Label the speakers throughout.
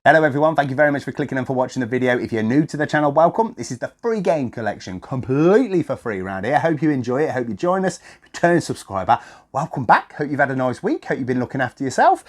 Speaker 1: Hello everyone, thank you very much for clicking and for watching the video. If you're new to the channel, welcome. This is the free game collection, completely for free around here. I hope you enjoy it, I hope you join us. Return subscriber, welcome back. Hope you've had a nice week, hope you've been looking after yourself.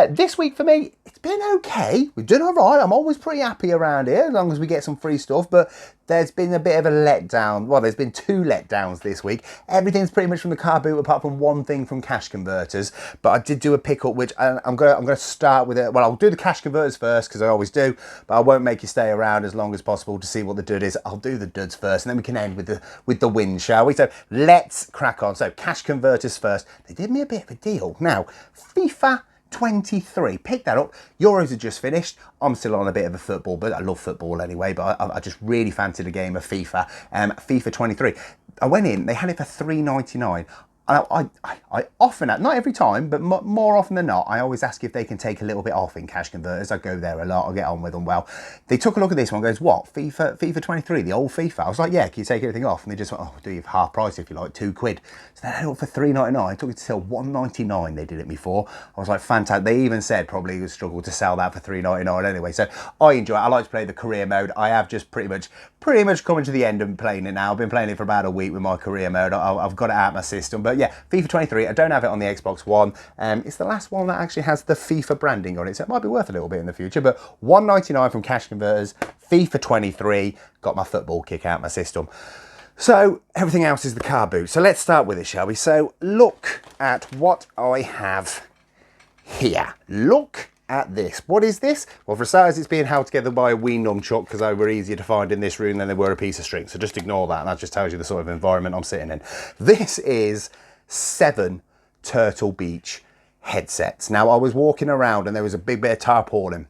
Speaker 1: This week for me, it's been okay. We've done all right. I'm always pretty happy around here as long as we get some free stuff, but there's been a bit of a letdown. Well, there's been two letdowns this week. Everything's pretty much from the car boot apart from one thing from cash converters, but I did do a pickup, which I'm gonna start with it. Well, I'll do the cash converters first because I always do, but I won't make you stay around as long as possible to see what the dud is. I'll do the duds first and then we can end with the wins, shall we? So let's crack on. So cash converters first. They did me a bit of a deal. Now, FIFA 23, pick that up. Euros are just finished. I'm still on a bit of a football, but I love football anyway, but I just really fancied a game of FIFA. FIFA 23. I went in, they had it for $3.99. I often, not every time, but more often than not, I always ask if they can take a little bit off in cash converters. I go there a lot, I get on with them well. They took a look at this one, goes, what, FIFA 23, the old FIFA? I was like, yeah, can you take everything off? And they just went, oh, do you have half price if you like, £2. So they had it up for $3.99. I took it to sell $1.99, they did it before. I was like, fantastic. They even said probably would struggle to sell that for $3.99 anyway. So I enjoy it. I like to play the career mode. I have just pretty much coming to the end of playing it now. I've been playing it for about a week with my career mode. I've got it out of my system, but yeah, FIFA 23, I don't have it on the Xbox One. It's the last one that actually has the FIFA branding on it, so it might be worth a little bit in the future, but $1.99 from cash converters, FIFA 23, got my football kick out of my system. So everything else is the car boot. So let's start with it, shall we? So look at what I have here. Look at this. What is this? Well, for starters, it's being held together by a wee nunchuck because they were easier to find in this room than they were a piece of string. So just ignore that. That just tells you the sort of environment I'm sitting in. This is 7 Turtle Beach headsets. Now, I was walking around and there was a big bit of tarpaulin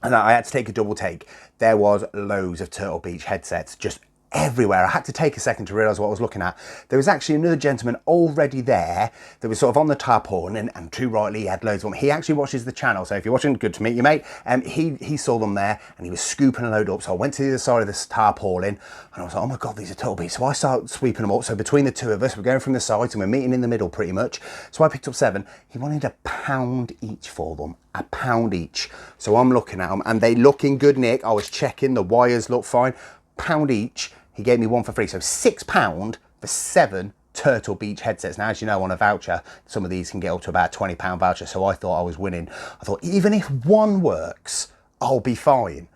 Speaker 1: and I had to take a double take. There was loads of Turtle Beach headsets just everywhere. I had to take a second to realise what I was looking at. There was actually another gentleman already there that was sort of on the tarpaulin, and too rightly, he had loads of them. He actually watches the channel, so if you're watching, good to meet you, mate. He saw them there and he was scooping a load up. So I went to the other side of this tarpaulin and I was like, oh my God, these are Turtle Beach. So I started sweeping them up. So between the two of us, we're going from the sides and we're meeting in the middle pretty much. So I picked up 7. He wanted £1 each for them. £1 each. So I'm looking at them and they look in good nick. I was checking, the wires look fine. £1 each. He gave me one for free, so £6 for 7 Turtle Beach headsets. Now, as you know, on a voucher, some of these can get up to about a £20 voucher, so I thought I was winning. I thought, even if one works, I'll be fine.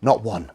Speaker 1: Not one.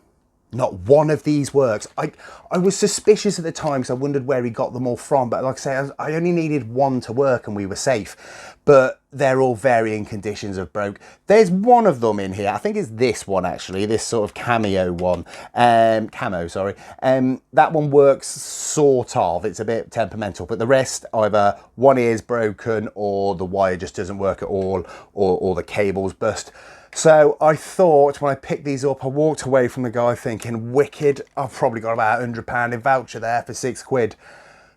Speaker 1: Not one of these works. I was suspicious at the time because I wondered where he got them all from, but like I say, I only needed one to work and we were safe. But they're all varying conditions of broke. There's one of them in here, I think it's this one actually, this sort of cameo one, camo, sorry. That one works sort of, it's a bit temperamental, but the rest, either one ear's broken or the wire just doesn't work at all, or the cable's burst. So I thought when I picked these up, I walked away from the guy thinking, wicked, I've probably got about £100 in voucher there for £6.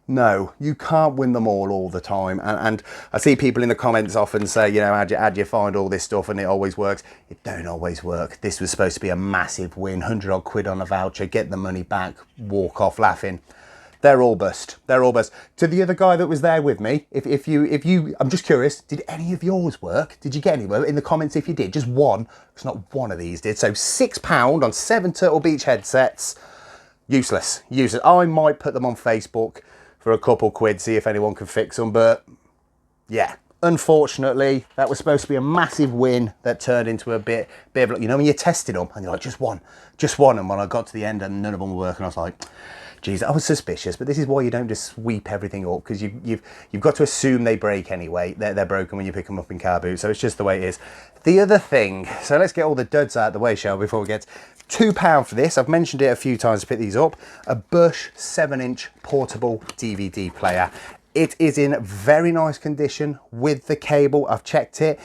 Speaker 1: No, you can't win them all the time. And I see people in the comments often say, you know, how'd you find all this stuff and it always works? It don't always work. This was supposed to be a massive win, 100 odd quid on a voucher, get the money back, walk off laughing. They're all bust. They're all bust. To the other guy that was there with me, if you, I'm just curious, did any of yours work? Did you get anywhere? In the comments if you did, just one, because not one of these did. So £6 on 7 Turtle Beach headsets, useless, useless. I might put them on Facebook for a couple quid, see if anyone can fix them, but yeah. Unfortunately, that was supposed to be a massive win that turned into a bit of, you know, when you're testing them and you're like, just one. And when I got to the end and none of them were working, I was like, geez, I was suspicious, but this is why you don't just sweep everything up, because you've got to assume they break anyway. They're broken when you pick them up in car boot, so it's just the way it is. The other thing, so let's get all the duds out of the way, shall we, before we get £2 for this. I've mentioned it a few times to pick these up. A Bush 7-inch portable DVD player. It is in very nice condition with the cable. I've checked it.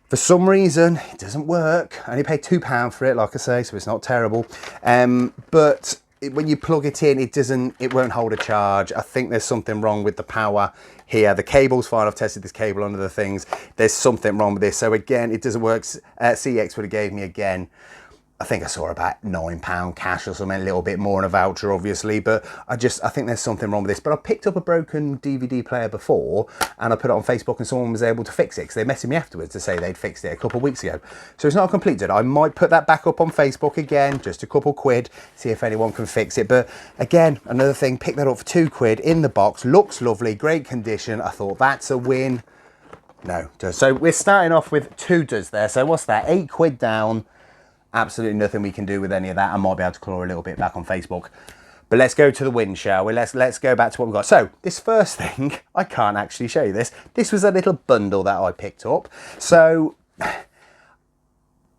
Speaker 1: For some reason, it doesn't work. I only paid £2 for it, like I say, so it's not terrible. But when you plug it in, it won't hold a charge. I think there's something wrong with the power here. The cable's fine. I've tested this cable under the things. There's something wrong with this. So again, it doesn't work. CEX would have gave me, again, I think I saw about £9 cash or something, a little bit more on a voucher, obviously, but I think there's something wrong with this. But I picked up a broken DVD player before, and I put it on Facebook, and someone was able to fix it, because they messaged me afterwards to say they'd fixed it a couple of weeks ago. So it's not completed. I might put that back up on Facebook again, just a couple quid, see if anyone can fix it. But again, another thing, pick that up for £2 in the box, looks lovely, great condition. I thought that's a win. No, so we're starting off with 2 does there. So what's that? £8 down. Absolutely nothing we can do with any of that. I might be able to claw a little bit back on Facebook. But let's go to the win, shall we? Let's go back to what we've got. So this first thing, I can't actually show you this. This was a little bundle that I picked up. So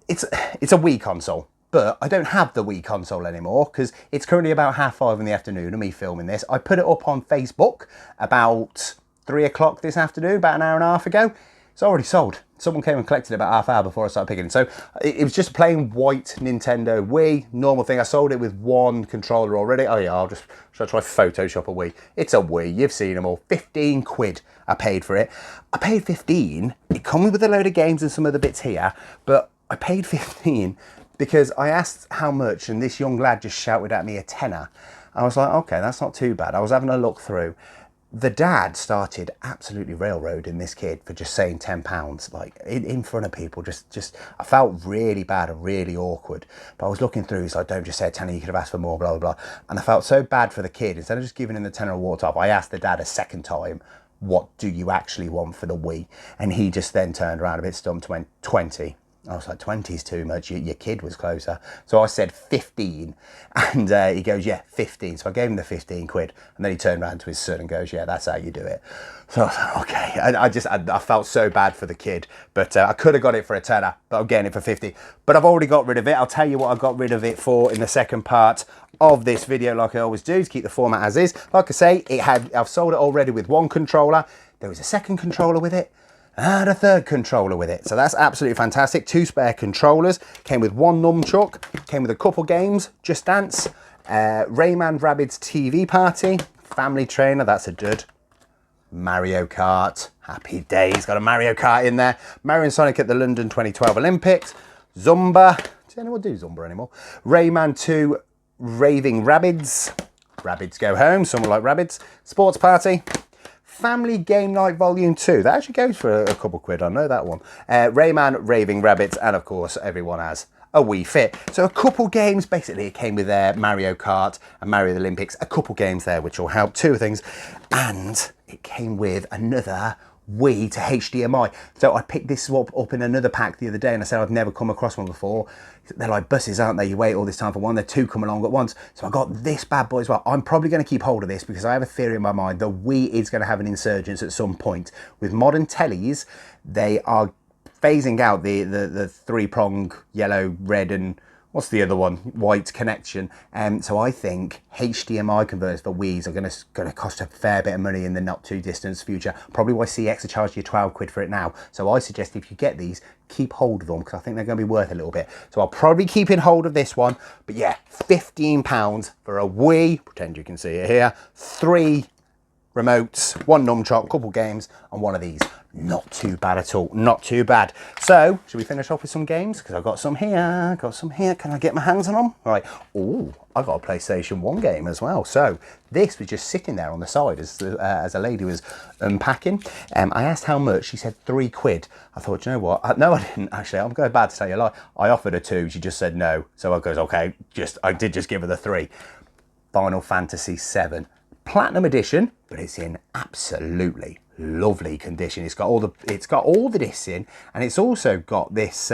Speaker 1: it's a Wii console, but I don't have the Wii console anymore because it's currently about 5:30 in the afternoon of me filming this. I put it up on Facebook about 3 o'clock this afternoon, about an hour and a half ago. It's already sold. Someone came and collected it about half hour before I started picking it. So it was just a plain white Nintendo Wii, normal thing. I sold it with 1 controller already. Oh yeah, should I try Photoshop a Wii? It's a Wii, you've seen them all. £15 I paid for it. I paid 15. It comes with a load of games and some other bits here, but I paid 15 because I asked how much, and this young lad just shouted at me a tenner. I was like, okay, that's not too bad. I was having a look through. The dad started absolutely railroading this kid for just saying £10, like in front of people. Just I felt really bad and really awkward. But I was looking through, so I don't just say a tenner, you could have asked for more, blah, blah, blah. And I felt so bad for the kid. Instead of just giving him the tenner and walked off, I asked the dad a second time, what do you actually want for the Wii? And he just then turned around a bit stumped, went 20. I was like, 20 is too much. Your kid was closer. So I said 15. And he goes, yeah, 15. So I gave him the £15. And then he turned around to his son and goes, yeah, that's how you do it. So I was like, okay. I felt so bad for the kid. But I could have got it for a tenner, but I'm getting it for 50. But I've already got rid of it. I'll tell you what I got rid of it for in the second part of this video, like I always do, to keep the format as is. Like I say, I've sold it already with 1 controller. There was a second controller with it. And a third controller with it. So that's absolutely fantastic. 2 spare controllers. Came with 1 nunchuck. Came with a couple games. Just Dance. Rayman Rabbids TV Party. Family Trainer. That's a dud. Mario Kart. Happy days. Got a Mario Kart in there. Mario and Sonic at the London 2012 Olympics. Zumba. Does anyone do Zumba anymore? Rayman 2 Raving Rabbids. Rabbids Go Home. Someone like Rabbids. Sports Party. Family Game Night Volume 2. That actually goes for a couple quid, I know that one. Rayman, Raving Rabbids, and of course everyone has a Wii Fit. So a couple games, basically it came with Mario Kart and Mario the Olympics, a couple games there which will help, 2 things. And it came with another Wii to HDMI. So I picked this up in another pack the other day, and I said I've never come across one before. They're like buses, aren't they? You wait all this time for one, they're 2 come along at once. So I got this bad boy as well. I'm probably going to keep hold of this because I have a theory in my mind. The Wii is going to have an insurgence at some point. With modern tellies, they are phasing out the 3-prong yellow, red, and what's the other one? White connection. So I think HDMI converters for Wii's are going to cost a fair bit of money in the not too distant future. Probably why CEX are charging you 12 quid for it now. So I suggest if you get these, keep hold of them because I think they're going to be worth a little bit. So I'll probably keep in hold of this one. But yeah, £15 for a Wii. Pretend you can see it here. 3 remotes, 1 nunchuck, couple games, and 1 of these. Not too bad at all, not too bad. So, should we finish off with some games? Because I've got some here, Can I get my hands on them? All right, oh, I got a PlayStation 1 game as well. So, this was just sitting there on the side as a lady was unpacking. I asked how much, she said 3 quid. I thought, you know what? No, I didn't actually. I'm going bad to tell you a lie. I offered her 2, she just said no. So I goes, okay, I did just give her the 3. Final Fantasy 7. Platinum edition, but it's in absolutely lovely condition. It's got all the discs in, and it's also got this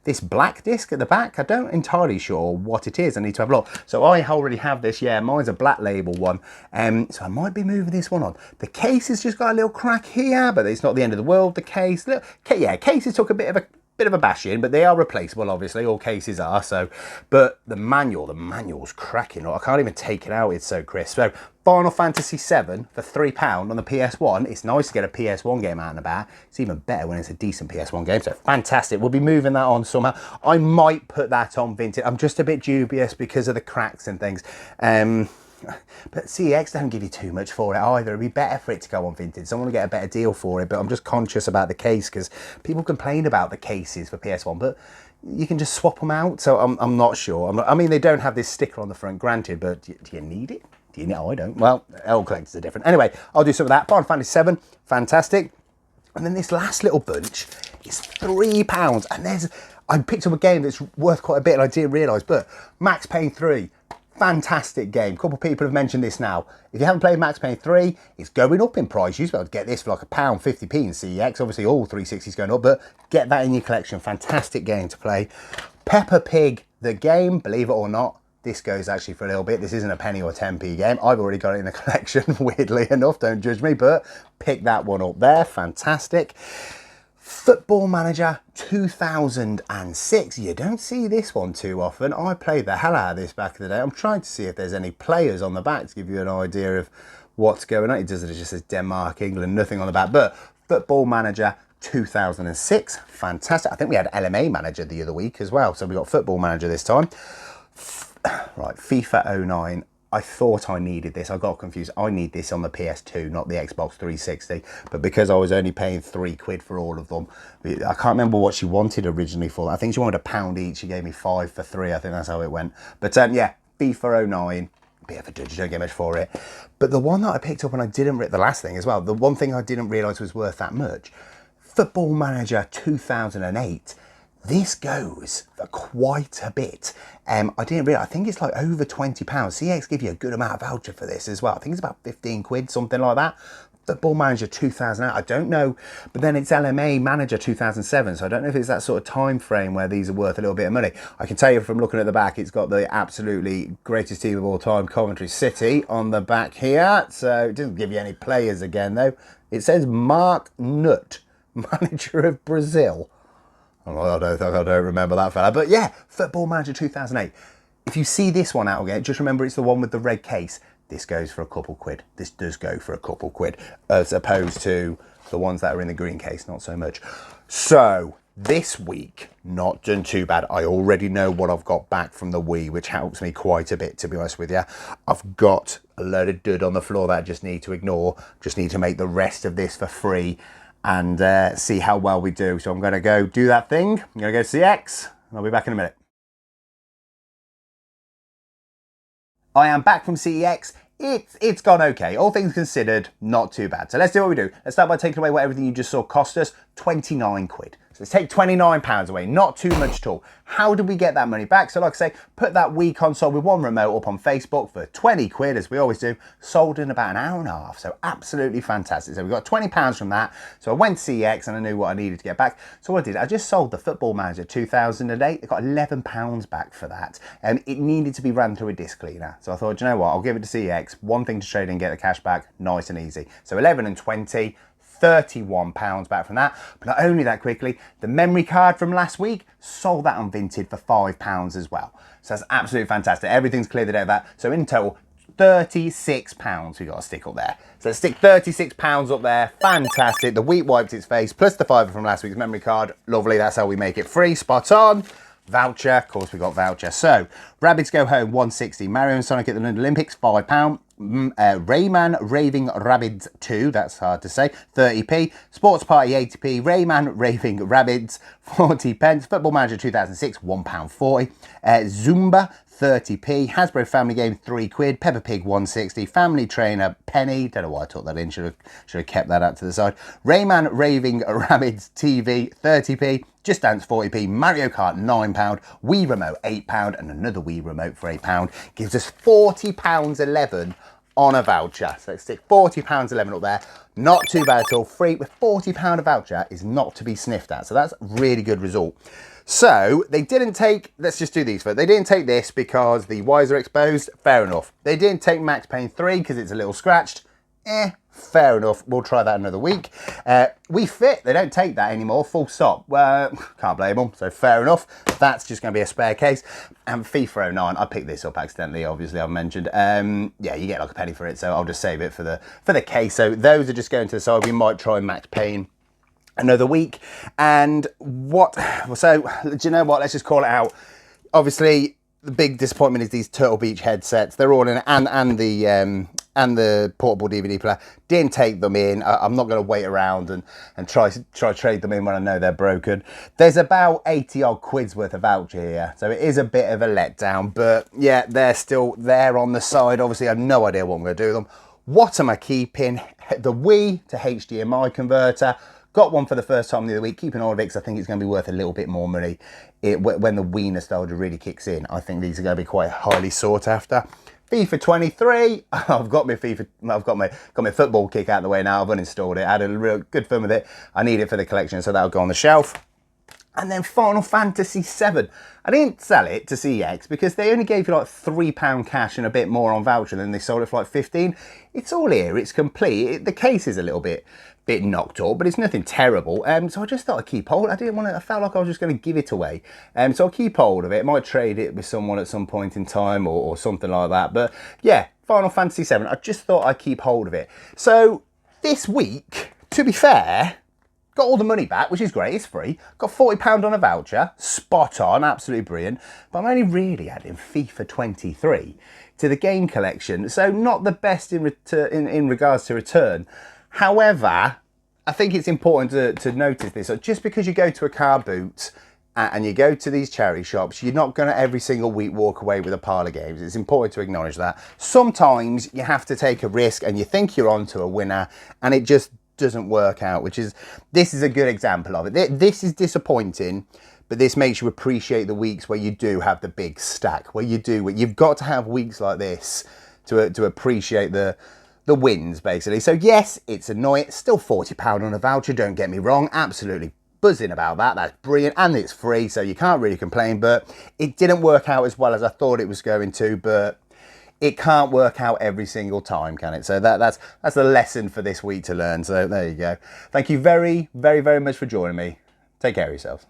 Speaker 1: this black disc at the back. I don't entirely sure what it is. I need to have a look. So I already have this. Yeah, mine's a black label one. So I might be moving this one on. The case has just got a little crack here, but it's not the end of the world. The case, look, yeah, cases took a bit of a bash in, but they are replaceable, obviously. All cases are. So, but the manual's cracking. I can't even take it out. It's so crisp. So Final Fantasy 7 for £3 on the PS1. It's nice to get a PS1 game out and about. It's even better when it's a decent PS1 game. So fantastic. We'll be moving that on somehow. I might put that on vintage. I'm just a bit dubious because of the cracks and things. But CEX don't give you too much for it either. It'd be better for it to go on vintage. So I want to get a better deal for it, but I'm just conscious about the case because people complain about the cases for PS1, but you can just swap them out. So I'm not sure. I mean, they don't have this sticker on the front, granted, but do you need it? Do you know? I don't. Well, old collectors are different. Anyway, I'll do some of that. Final Fantasy VII, fantastic. And then this last little bunch is £3. And I picked up a game that's worth quite a bit and I didn't realise, but Max Payne 3. Fantastic game. A couple of people have mentioned this now. If you haven't played Max Payne 3, it's going up in price. You used to be able to get this for like £1.50 in CEX. Obviously, all 360s going up, but get that in your collection. Fantastic game to play. Peppa Pig, the game, believe it or not, this goes actually for a little bit. This isn't a penny or 10p game. I've already got it in the collection, weirdly enough. Don't judge me, but pick that one up there. Fantastic. Football Manager 2006. You don't see this one too often. I played the hell out of this back in the day. I'm trying to see if there's any players on the back to give you an idea of what's going on. It just says Denmark, England, nothing on the back. But Football Manager 2006, fantastic. I think we had LMA Manager the other week as well. So we got Football Manager this time. Right, FIFA 09. I thought I needed this. I got confused. I need this on the PS2, not the Xbox 360. But because I was only paying £3 for all of them, I can't remember what she wanted originally for that. I think she wanted £1 each. She gave me 5 for 3. I think that's how it went. But yeah, FIFA 09. Bit of a judge, you don't get much for it. But the one that I picked up and I didn't, the last thing as well, the one thing I didn't realise was worth that much, Football Manager 2008. This goes for quite a bit. I didn't realise, I think it's like over £20. CEX give you a good amount of voucher for this as well. I think it's about £15, something like that. Football Manager 2008, I don't know, but then it's LMA Manager 2007, so I don't know if it's that sort of time frame where these are worth a little bit of money. I can tell you from looking at the back, it's got the absolutely greatest team of all time, Coventry City, on the back here. So it doesn't give you any players again, though. It says Mark Nutt, manager of Brazil. I don't remember that fella, but yeah, Football Manager 2008. If you see this one out again, just remember it's the one with the red case. This goes for a couple quid. This does go for a couple quid, as opposed to the ones that are in the green case, not so much. So this week, not done too bad. I already know what I've got back from the Wii, which helps me quite a bit, to be honest with you. I've got a load of dud on the floor that I just need to ignore. Just need to make the rest of this for free and see how well we do. So I'm going to go do that thing. I'm going to go CEX, and I'll be back in a minute. I am back from CEX. It's gone okay. All things considered, not too bad. So let's do what we do. Let's start by taking away what everything you just saw cost us, 29 quid. So let's take £29 away, not too much at all. How did we get that money back? So like I say, put that Wii console with one remote up on Facebook for 20 quid, as we always do, sold in about an hour and a half. So absolutely fantastic. So we got £20 from that. So I went to CEX and I knew what I needed to get back. So what I did, I just sold the Football Manager 2008. I got £11 back for that. And it needed to be ran through a disc cleaner. So I thought, you know what, I'll give it to CEX. One thing to trade in, get the cash back, nice and easy. So 11 and 20. £31 back from that. But not only that, quickly, the memory card from last week, sold that on Vinted for £5 as well. So that's absolutely fantastic. Everything's cleared out of that. So in total, £36 we got to stick up there. So let's stick £36 up there. Fantastic. The wheat wiped its face, plus the fiver from last week's memory card. Lovely. That's how we make it free. Spot on. Voucher, of course we got voucher. So, Rabbids Go Home, 160. Mario and Sonic at the London Olympics, £5. Rayman Raving Rabbids 2, that's hard to say, 30p. Sports Party, 80p. Rayman Raving Rabbids, 40 pence. Football Manager 2006, £1.40. Zumba, 30p. Hasbro Family Game, 3 quid. Peppa Pig, 160. Family Trainer, penny. Don't know why I took that in. Should have kept that out to the side. Rayman Raving Rabbids TV, 30p. Just Dance, 40p. Mario Kart, £9. Wii Remote, £8. And another Wii Remote for £8. Gives us £40.11 on a voucher. So let's stick £40.11 up there. Not too bad at all. Free with £40 a voucher is not to be sniffed at. So that's a really good result. So they didn't take, let's just do these first. They didn't take this because the wires are exposed. Fair enough. They didn't take Max Payne 3 because it's a little scratched. Fair enough. We'll try that another week. We Fit, they don't take that anymore. Full stop. Well, can't blame them. So fair enough. That's just going to be a spare case. And FIFA 09, I picked this up accidentally, obviously, I've mentioned. Yeah, you get like a penny for it, so I'll just save it for the case. So those are just going to the side. We might try Max Payne another week. And what, so do you know what? Let's just call it out. Obviously, the big disappointment is these Turtle Beach headsets. They're all in, and the portable DVD player. Didn't take them in. I'm not going to wait around and try trade them in when I know they're broken. There's about 80 odd quid's worth of voucher here, so it is a bit of a letdown. But yeah, they're still there on the side. Obviously, I have no idea what I'm going to do with them. What am I keeping? The Wii to HDMI converter. Got one for the first time the other week, keeping all of it because I think it's going to be worth a little bit more money when the Wii nostalgia really kicks in. I think these are going to be quite highly sought after. FIFA 23, I've got my football kick out of the way now. I've uninstalled it. I had a real good fun with it. I need it for the collection, so that'll go on the shelf. And then Final Fantasy VII. I didn't sell it to CEX because they only gave you like £3 cash and a bit more on voucher than they sold it for like 15. It's all here, it's complete. The case is a little bit knocked up, but it's nothing terrible. So I just thought I'd keep hold. I felt like I was just going to give it away. So I'll keep hold of it. Might trade it with someone at some point in time or something like that. But yeah, Final Fantasy VII, I just thought I'd keep hold of it. So this week, to be fair, got all the money back, which is great, it's free. Got £40 on a voucher, spot on, absolutely brilliant. But I'm only really adding FIFA 23 to the game collection, so not the best in regards to return. However, I think it's important to notice this. So just because you go to a car boot and you go to these charity shops, you're not going to every single week walk away with a pile of games. It's important to acknowledge that. Sometimes you have to take a risk and you think you're onto a winner and it just doesn't work out, this is a good example of it. This is disappointing, but this makes you appreciate the weeks where you do have the big stack, you've got to have weeks like this to appreciate the wins, basically. So yes, it's annoying. It's still £40 on a voucher, don't get me wrong, absolutely buzzing about that. That's brilliant, and it's free, so you can't really complain. But it didn't work out as well as I thought it was going to, but it can't work out every single time, can it? So that's the lesson for this week to learn. So there you go. Thank you very, very, very much for joining me. Take care of yourselves.